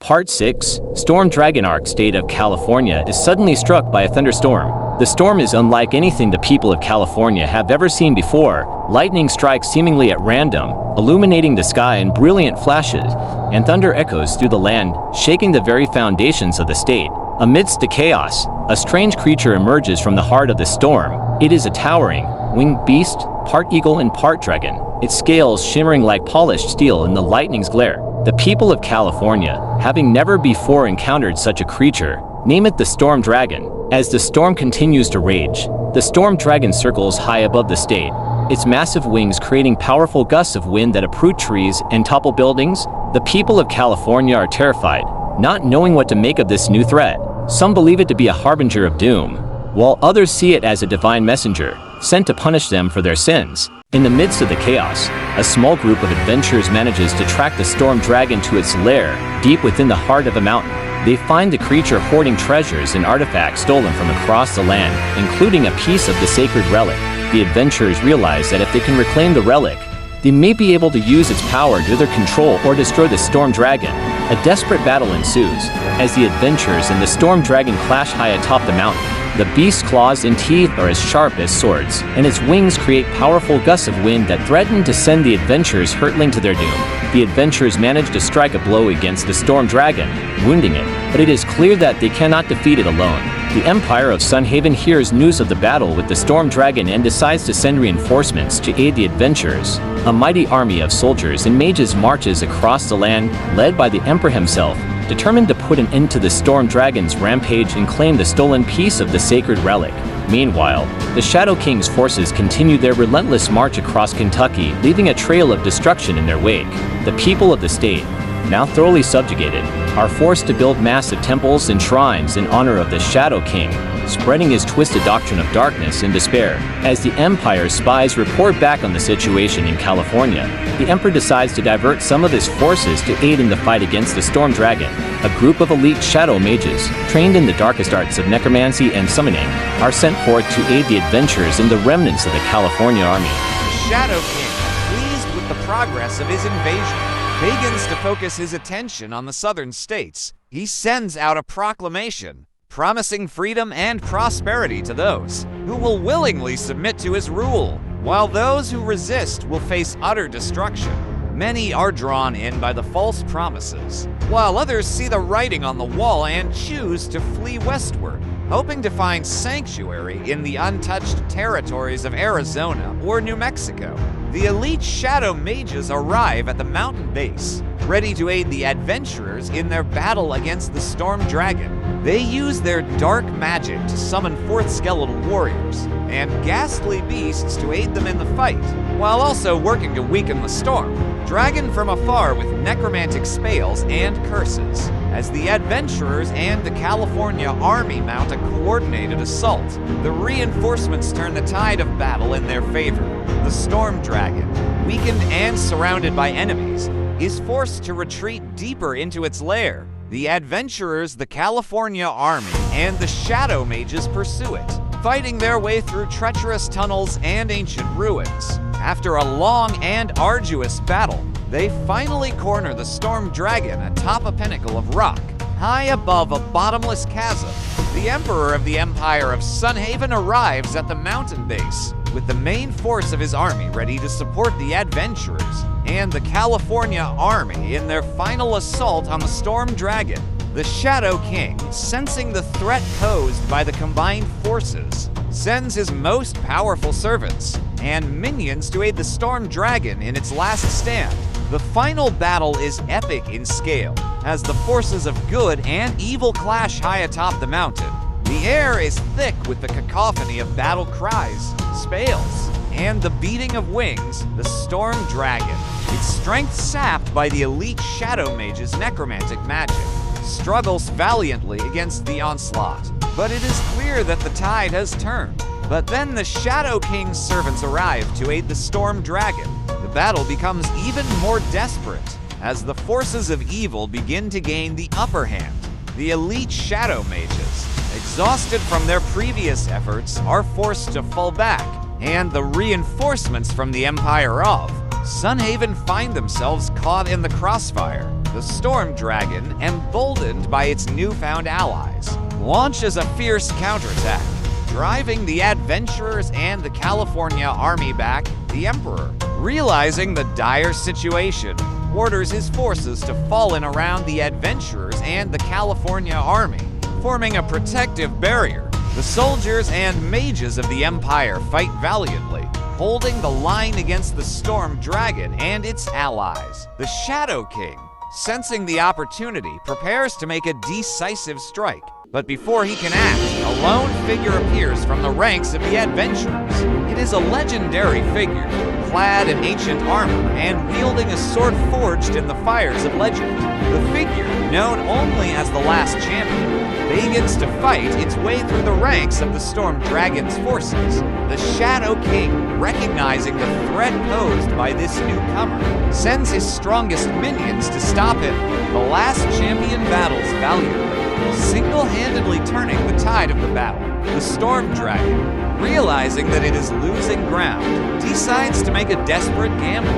Part 6, Storm Dragon Arc State of California is suddenly struck by a thunderstorm. The storm is unlike anything the people of California have ever seen before. Lightning strikes seemingly at random, illuminating the sky in brilliant flashes, and thunder echoes through the land, shaking the very foundations of the state. Amidst the chaos, a strange creature emerges from the heart of the storm. It is a towering, winged beast, part eagle and part dragon, its scales shimmering like polished steel in the lightning's glare. The people of California, having never before encountered such a creature, name it the Storm Dragon. As the storm continues to rage, the Storm Dragon circles high above the state, its massive wings creating powerful gusts of wind that uproot trees and topple buildings. The people of California are terrified, not knowing what to make of this new threat. Some believe it to be a harbinger of doom, while others see it as a divine messenger, sent to punish them for their sins. In the midst of the chaos, a small group of adventurers manages to track the storm dragon to its lair, deep within the heart of a mountain. They find the creature hoarding treasures and artifacts stolen from across the land, including a piece of the sacred relic. The adventurers realize that if they can reclaim the relic, they may be able to use its power to either control or destroy the storm dragon. A desperate battle ensues, as the adventurers and the storm dragon clash high atop the mountain. The beast's claws and teeth are as sharp as swords, and its wings create powerful gusts of wind that threaten to send the adventurers hurtling to their doom. The adventurers manage to strike a blow against the storm dragon, wounding it, but it is clear that they cannot defeat it alone. The Empire of Sunhaven hears news of the battle with the storm dragon and decides to send reinforcements to aid the adventurers. A mighty army of soldiers and mages marches across the land, led by the Emperor himself, determined to put an end to the storm dragon's rampage and claim the stolen piece of the sacred relic. Meanwhile, the Shadow King's forces continue their relentless march across Kentucky, leaving a trail of destruction in their wake. The people of the state, now thoroughly subjugated, are forced to build massive temples and shrines in honor of the Shadow King, spreading his twisted doctrine of darkness and despair. As the Empire's spies report back on the situation in California, the Emperor decides to divert some of his forces to aid in the fight against the Storm Dragon. A group of elite shadow mages, trained in the darkest arts of necromancy and summoning, are sent forth to aid the adventurers and the remnants of the California army. The Shadow King, pleased with the progress of his invasion, begins to focus his attention on the southern states. He sends out a proclamation promising freedom and prosperity to those who will willingly submit to his rule, while those who resist will face utter destruction. Many are drawn in by the false promises, while others see the writing on the wall and choose to flee westward, hoping to find sanctuary in the untouched territories of Arizona or New Mexico. The elite shadow mages arrive at the mountain base, ready to aid the adventurers in their battle against the storm dragon. They use their dark magic to summon forth skeletal warriors and ghastly beasts to aid them in the fight, while also working to weaken the storm dragon from afar with necromantic spells and curses. As the adventurers and the California army mount a coordinated assault, the reinforcements turn the tide of battle in their favor. The storm dragon, weakened and surrounded by enemies, is forced to retreat deeper into its lair. The adventurers, the California army, and the shadow mages pursue it, fighting their way through treacherous tunnels and ancient ruins. After a long and arduous battle, they finally corner the storm dragon atop a pinnacle of rock, high above a bottomless chasm. The Emperor of the Empire of Sunhaven arrives at the mountain base, with the main force of his army ready to support the adventurers and the California army in their final assault on the storm dragon. The Shadow King, sensing the threat posed by the combined forces, sends his most powerful servants and minions to aid the storm dragon in its last stand. The final battle is epic in scale, as the forces of good and evil clash high atop the mountain. The air is thick with the cacophony of battle cries, spells, and the beating of wings. The storm dragon, its strength sapped by the elite shadow mage's necromantic magic, struggles valiantly against the onslaught. But it is clear that the tide has turned. But then the Shadow King's servants arrive to aid the storm dragon. The battle becomes even more desperate as the forces of evil begin to gain the upper hand. The elite shadow mages, exhausted from their previous efforts, are forced to fall back, and the reinforcements from the Empire of Sunhaven find themselves caught in the crossfire. The Storm Dragon, emboldened by its newfound allies, launches a fierce counterattack, driving the adventurers and the California army back. The Emperor, realizing the dire situation, orders his forces to fall in around the adventurers and the California army, forming a protective barrier. The soldiers and mages of the Empire fight valiantly, holding the line against the Storm Dragon and its allies. The Shadow King, sensing the opportunity, prepares to make a decisive strike. But before he can act, a lone figure appears from the ranks of the adventurers. It is a legendary figure, clad in ancient armor and wielding a sword forged in the fires of legend. The figure, known only as the Last Champion, begins to fight its way through the ranks of the Storm Dragon's forces. The Shadow King, recognizing the threat posed by this newcomer, sends his strongest minions to stop him. The Last Champion battles valiantly, single-handedly turning the tide of the battle. The Storm Dragon, realizing that it is losing ground, decides to make a desperate gamble,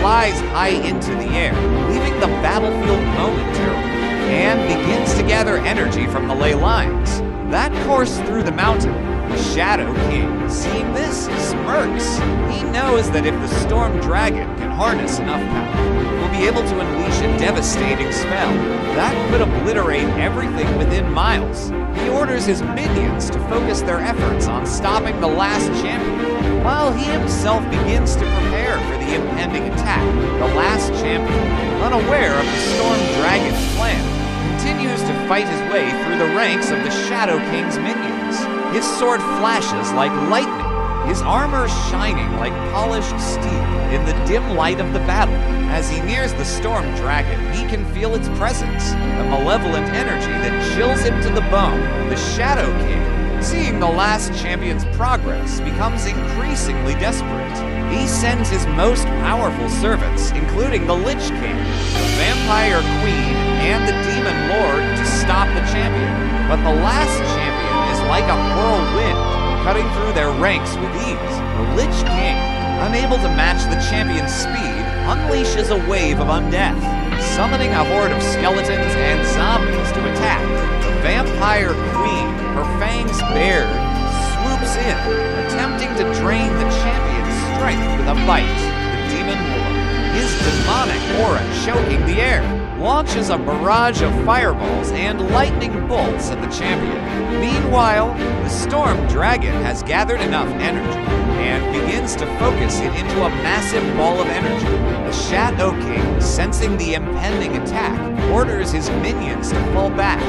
flies high into the air, leaving the battlefield momentarily, and begins to gather energy from the ley lines that course through the mountain. The Shadow King, seeing this, smirks. He knows that if the Storm Dragon can harness enough power, it will be able to unleash a devastating spell that could obliterate everything within miles. He orders his minions to focus their efforts on stopping the Last Champion, while he himself begins to prepare for the impending attack. The Last Champion, unaware of the Storm Dragon's plan, continues to fight his way through the ranks of the Shadow King's minions. His sword flashes like lightning, his armor shining like polished steel in the dim light of the battle. As he nears the Storm Dragon, he can feel its presence, a malevolent energy that chills him to the bone. The Shadow King, seeing the Last Champion's progress, becomes increasingly desperate. He sends his most powerful servants, including the Lich King, the Vampire Queen, and the Demon Lord, to stop the champion. But the Last Champion is like a whirlwind, cutting through their ranks with ease. The Lich King, unable to match the champion's speed, unleashes a wave of undeath, summoning a horde of skeletons and zombies to attack. The Vampire Queen, her fangs bared, swoops in, attempting to drain the champion's strength with a bite. The Demon Lord, his demonic aura choking the air, launches a barrage of fireballs and lightning bolts at the champion. Meanwhile, the Storm Dragon has gathered enough energy and begins to focus it into a massive ball of energy. The Shadow King, sensing the impending attack, orders his minions to fall back,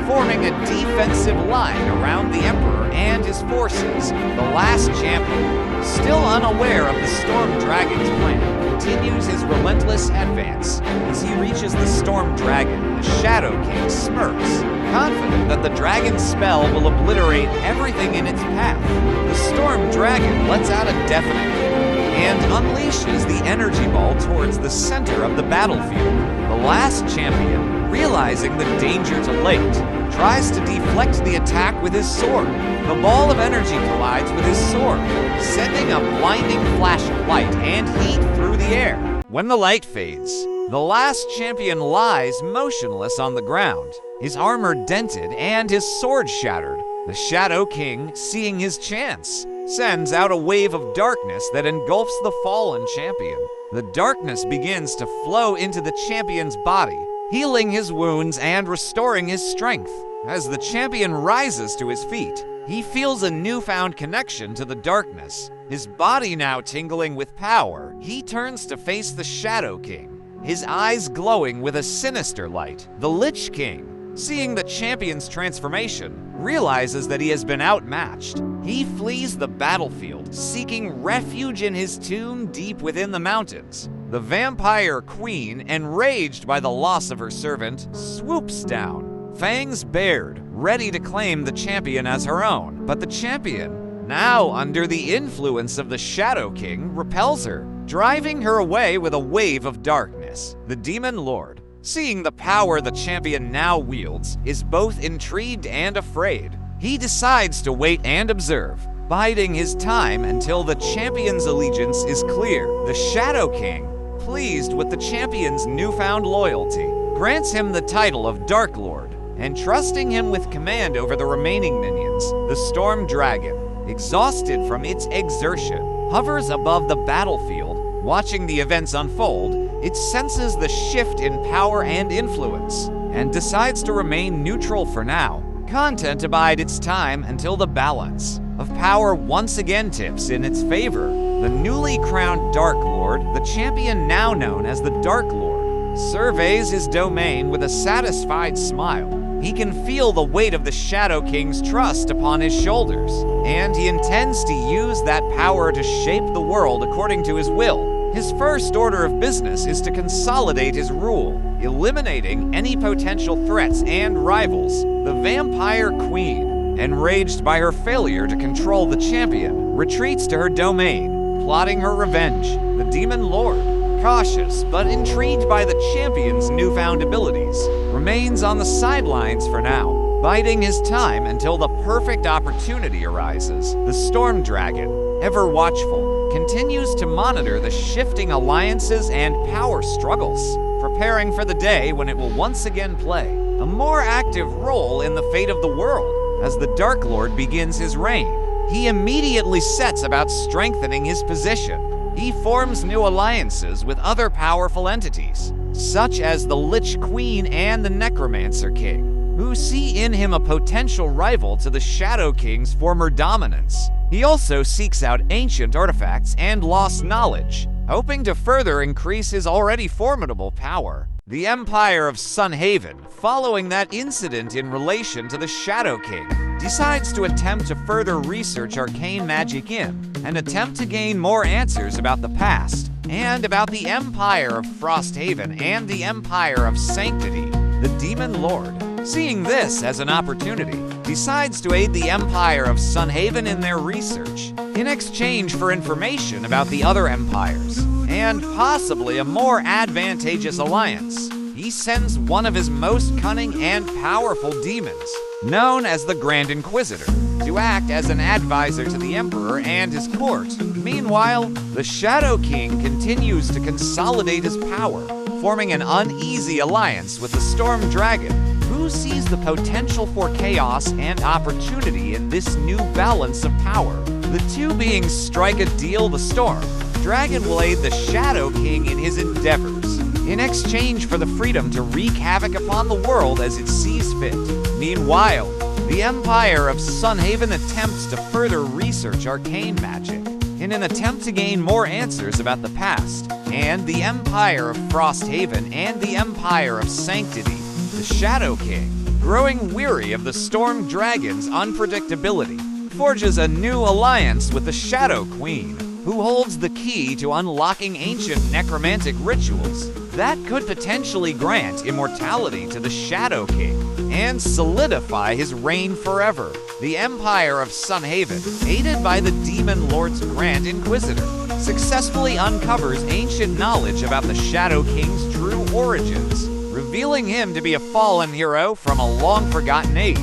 forming a defensive line around the Emperor and his forces. The Last Champion, still unaware of the Storm Dragon's plan, continues his relentless advance. As he reaches the Storm Dragon, the Shadow King smirks, confident that the dragon's spell will obliterate everything in its path. The Storm Dragon lets out a deafening and unleashes the energy ball towards the center of the battlefield. The Last Champion, realizing the danger to late, tries to deflect the attack with his sword. The ball of energy collides with his sword, sending a blinding flash of light and heat through the air. When the light fades, the Last Champion lies motionless on the ground, his armor dented and his sword shattered. The Shadow King, seeing his chance, sends out a wave of darkness that engulfs the fallen champion. The darkness begins to flow into the champion's body, healing his wounds and restoring his strength. As the champion rises to his feet, he feels a newfound connection to the darkness. His body now tingling with power, he turns to face the Shadow King, his eyes glowing with a sinister light. The Lich King, seeing the champion's transformation, realizes that he has been outmatched. He flees the battlefield, seeking refuge in his tomb deep within the mountains. The Vampire Queen, enraged by the loss of her servant, swoops down, fangs bared, ready to claim the champion as her own. But the champion, now under the influence of the Shadow King, repels her, driving her away with a wave of darkness. The Demon Lord, seeing the power the champion now wields, is both intrigued and afraid. He decides to wait and observe, biding his time until the champion's allegiance is clear. The Shadow King, pleased with the champion's newfound loyalty, grants him the title of Dark Lord, entrusting him with command over the remaining minions. The Storm Dragon, exhausted from its exertion, hovers above the battlefield, watching the events unfold. It senses the shift in power and influence, and decides to remain neutral for now, content to bide its time until the balance of power once again tips in its favor. The newly crowned Dark Lord, the champion now known as the Dark Lord, surveys his domain with a satisfied smile. He can feel the weight of the Shadow King's trust upon his shoulders, and he intends to use that power to shape the world according to his will. His first order of business is to consolidate his rule, eliminating any potential threats and rivals. The Vampire Queen, enraged by her failure to control the champion, retreats to her domain, plotting her revenge. The Demon Lord, cautious but intrigued by the champion's newfound abilities, remains on the sidelines for now, biding his time until the perfect opportunity arises. The Storm Dragon, ever watchful, continues to monitor the shifting alliances and power struggles, preparing for the day when it will once again play a more active role in the fate of the world. As the Dark Lord begins his reign, he immediately sets about strengthening his position. He forms new alliances with other powerful entities, such as the Lich Queen and the Necromancer King, who see in him a potential rival to the Shadow King's former dominance. He also seeks out ancient artifacts and lost knowledge, hoping to further increase his already formidable power. The Empire of Sunhaven, following that incident in relation to the Shadow King, decides to attempt to further research arcane magic and attempt to gain more answers about the past and about the Empire of Frosthaven and the Empire of Sanctity. The Demon Lord, seeing this as an opportunity, decides to aid the Empire of Sunhaven in their research in exchange for information about the other empires and possibly a more advantageous alliance. He sends one of his most cunning and powerful demons, known as the Grand Inquisitor, to act as an advisor to the Emperor and his court. Meanwhile, the Shadow King continues to consolidate his power, forming an uneasy alliance with the Storm Dragon, who sees the potential for chaos and opportunity in this new balance of power. The two beings strike a deal. The Storm Dragon will aid the Shadow King in his endeavors, in exchange for the freedom to wreak havoc upon the world as it sees fit. Meanwhile, the Empire of Sunhaven attempts to further research arcane magic in an attempt to gain more answers about the past, and the Empire of Frosthaven and the Empire of Sanctity. The Shadow King, growing weary of the Storm Dragon's unpredictability, forges a new alliance with the Shadow Queen, who holds the key to unlocking ancient necromantic rituals that could potentially grant immortality to the Shadow King and solidify his reign forever. The Empire of Sunhaven, aided by the Demon Lord's Grand Inquisitor, successfully uncovers ancient knowledge about the Shadow King's true origins, revealing him to be a fallen hero from a long-forgotten age,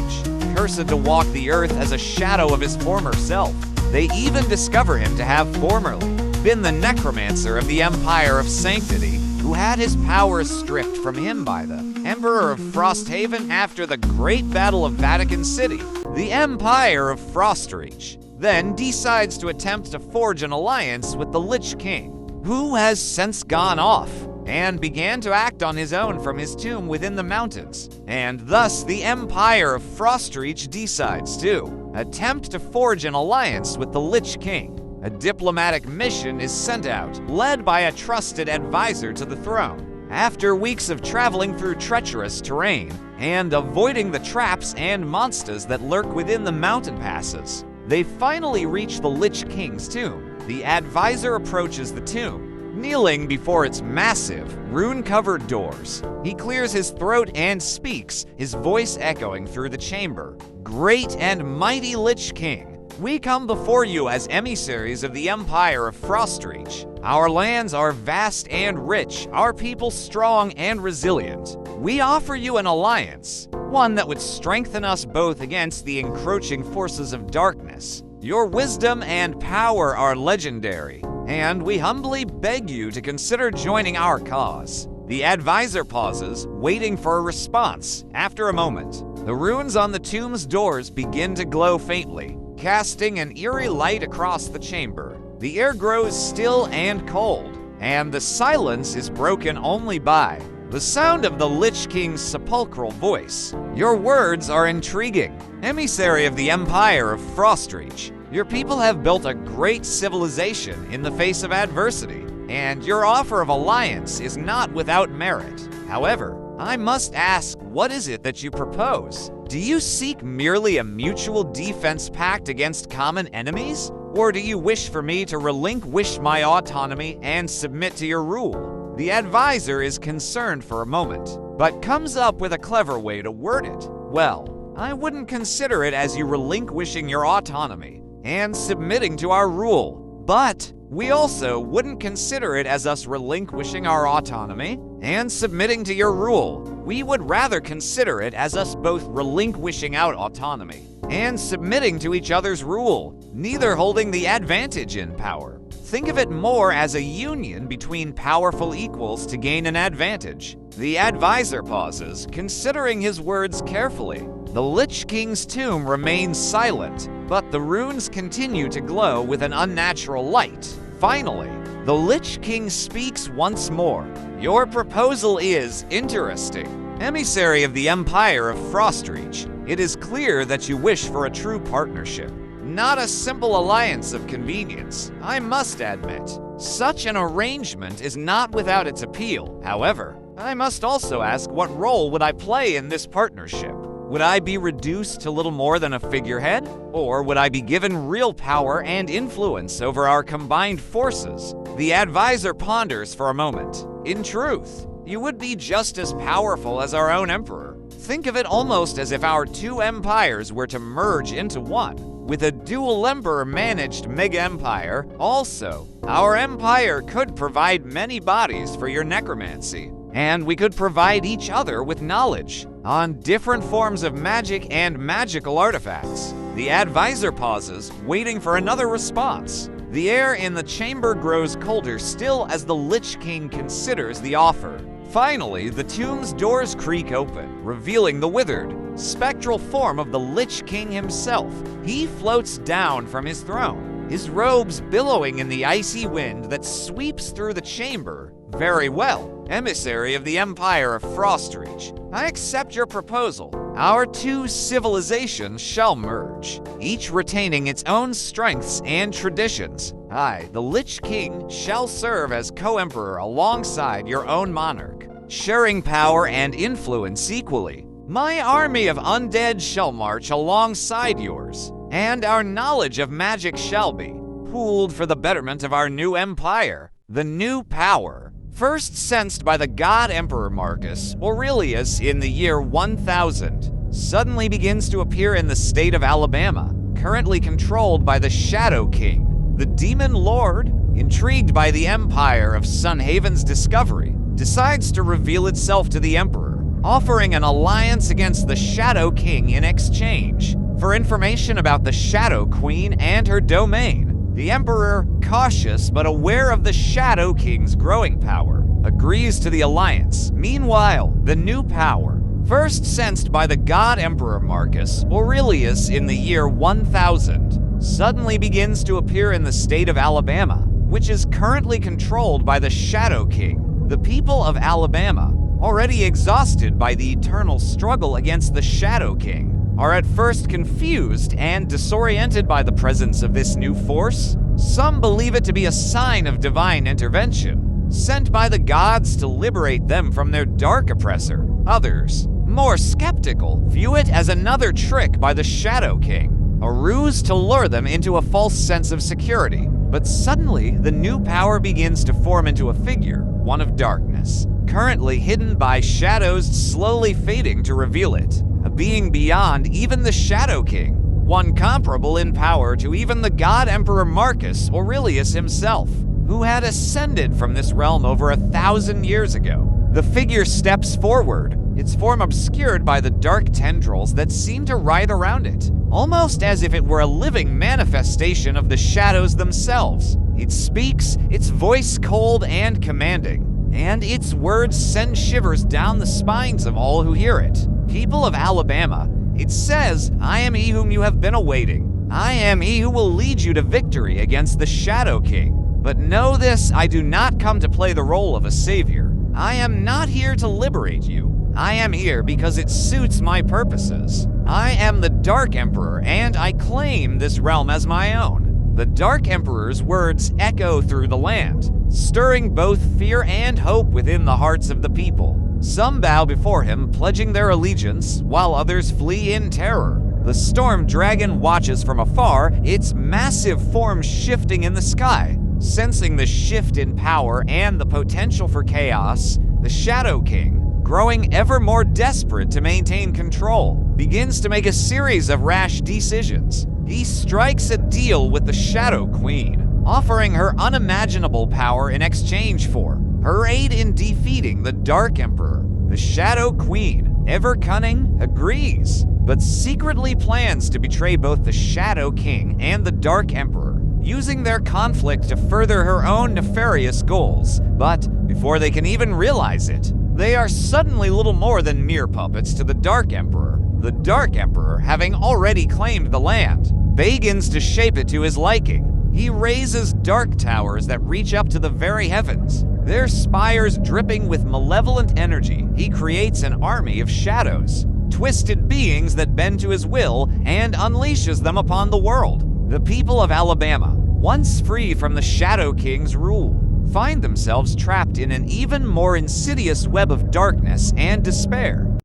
cursed to walk the earth as a shadow of his former self. They even discover him to have formerly been the necromancer of the Empire of Sanctity, who had his powers stripped from him by the Emperor of Frosthaven after the Great Battle of Vatican City. The Empire of Frostreach then decides to attempt to forge an alliance with the Lich King, who has since gone off and began to act on his own from his tomb within the mountains. And thus the Empire of Frostreach decides to attempt to forge an alliance with the Lich King. A diplomatic mission is sent out, led by a trusted advisor to the throne. After weeks of traveling through treacherous terrain and avoiding the traps and monsters that lurk within the mountain passes, they finally reach the Lich King's tomb. The advisor approaches the tomb, kneeling before its massive, rune-covered doors. He clears his throat and speaks, his voice echoing through the chamber. Great and mighty Lich King, we come before you as emissaries of the Empire of Frostreach. Our lands are vast and rich, our people strong and resilient. We offer you an alliance, one that would strengthen us both against the encroaching forces of darkness. Your wisdom and power are legendary, and we humbly beg you to consider joining our cause. The advisor pauses, waiting for a response. After a moment, the runes on the tomb's doors begin to glow faintly, casting an eerie light across the chamber. The air grows still and cold, and the silence is broken only by the sound of the Lich King's sepulchral voice. Your words are intriguing. Emissary of the Empire of Frostreach, your people have built a great civilization in the face of adversity, and your offer of alliance is not without merit. However, I must ask, what is it that you propose? Do you seek merely a mutual defense pact against common enemies? Or do you wish for me to relinquish my autonomy and submit to your rule? The advisor is concerned for a moment, but comes up with a clever way to word it. Well, I wouldn't consider it as you relinquishing your autonomy and submitting to our rule, but we also wouldn't consider it as us relinquishing our autonomy and submitting to your rule. We would rather consider it as us both relinquishing our autonomy and submitting to each other's rule, neither holding the advantage in power. Think of it more as a union between powerful equals to gain an advantage. The advisor pauses, considering his words carefully. The Lich King's tomb remains silent, but the runes continue to glow with an unnatural light. Finally, the Lich King speaks once more. Your proposal is interesting. Emissary of the Empire of Frostreach, it is clear that you wish for a true partnership, not a simple alliance of convenience. I must admit, such an arrangement is not without its appeal. However, I must also ask, what role would I play in this partnership? Would I be reduced to little more than a figurehead? Or would I be given real power and influence over our combined forces? The advisor ponders for a moment. In truth, you would be just as powerful as our own emperor. Think of it almost as if our two empires were to merge into one. With a dual emperor-managed mega-empire, also, our empire could provide many bodies for your necromancy, and we could provide each other with knowledge on different forms of magic and magical artifacts. The advisor pauses, waiting for another response. The air in the chamber grows colder still as the Lich King considers the offer. Finally, the tomb's doors creak open, revealing the withered, spectral form of the Lich King himself. He floats down from his throne, his robes billowing in the icy wind that sweeps through the chamber. Very well, emissary of the Empire of Frostreach, I accept your proposal. Our two civilizations shall merge, each retaining its own strengths and traditions. I, the Lich King, shall serve as co-emperor alongside your own monarch, sharing power and influence equally. My army of undead shall march alongside yours, and our knowledge of magic shall be pooled for the betterment of our new empire. The new power, first sensed by the god Emperor Marcus Aurelius in the year 1000, suddenly begins to appear in the state of Alabama, currently controlled by the Shadow King. The Demon Lord, intrigued by the empire of Sunhaven's discovery, decides to reveal itself to the Emperor, offering an alliance against the Shadow King in exchange for information about the Shadow Queen and her domain. The Emperor, cautious but aware of the Shadow King's growing power, agrees to the alliance. Meanwhile, the new power, first sensed by the god Emperor Marcus Aurelius in the year 1000, suddenly begins to appear in the state of Alabama, which is currently controlled by the Shadow King. The people of Alabama, already exhausted by the eternal struggle against the Shadow King, are at first confused and disoriented by the presence of this new force. Some believe it to be a sign of divine intervention, sent by the gods to liberate them from their dark oppressor. Others, more skeptical, view it as another trick by the Shadow King, a ruse to lure them into a false sense of security. But suddenly, the new power begins to form into a figure, one of darkness, currently hidden by shadows slowly fading to reveal it. A being beyond even the Shadow King, one comparable in power to even the god Emperor Marcus Aurelius himself, who had ascended from this realm over 1,000 years ago. The figure steps forward, its form obscured by the dark tendrils that seem to writhe around it, almost as if it were a living manifestation of the shadows themselves. It speaks, its voice cold and commanding. and its words send shivers down the spines of all who hear it. People of Alabama, it says, I am he whom you have been awaiting. I am he who will lead you to victory against the Shadow King. But know this, I do not come to play the role of a savior. I am not here to liberate you. I am here because it suits my purposes. I am the Dark Emperor, and I claim this realm as my own. The Dark Emperor's words echo through the land, stirring both fear and hope within the hearts of the people. Some bow before him, pledging their allegiance, while others flee in terror. The storm dragon watches from afar, its massive form shifting in the sky. Sensing the shift in power and the potential for chaos, the Shadow King, growing ever more desperate to maintain control, begins to make a series of rash decisions. He strikes a deal with the Shadow Queen, offering her unimaginable power in exchange for her aid in defeating the Dark Emperor. The Shadow Queen, ever cunning, agrees, but secretly plans to betray both the Shadow King and the Dark Emperor, using their conflict to further her own nefarious goals. But before they can even realize it, they are suddenly little more than mere puppets to the Dark Emperor. The Dark Emperor, having already claimed the land, begins to shape it to his liking. He raises dark towers that reach up to the very heavens, their spires dripping with malevolent energy. He creates an army of shadows, twisted beings that bend to his will, and unleashes them upon the world. The people of Alabama, once free from the Shadow King's rule, find themselves trapped in an even more insidious web of darkness and despair.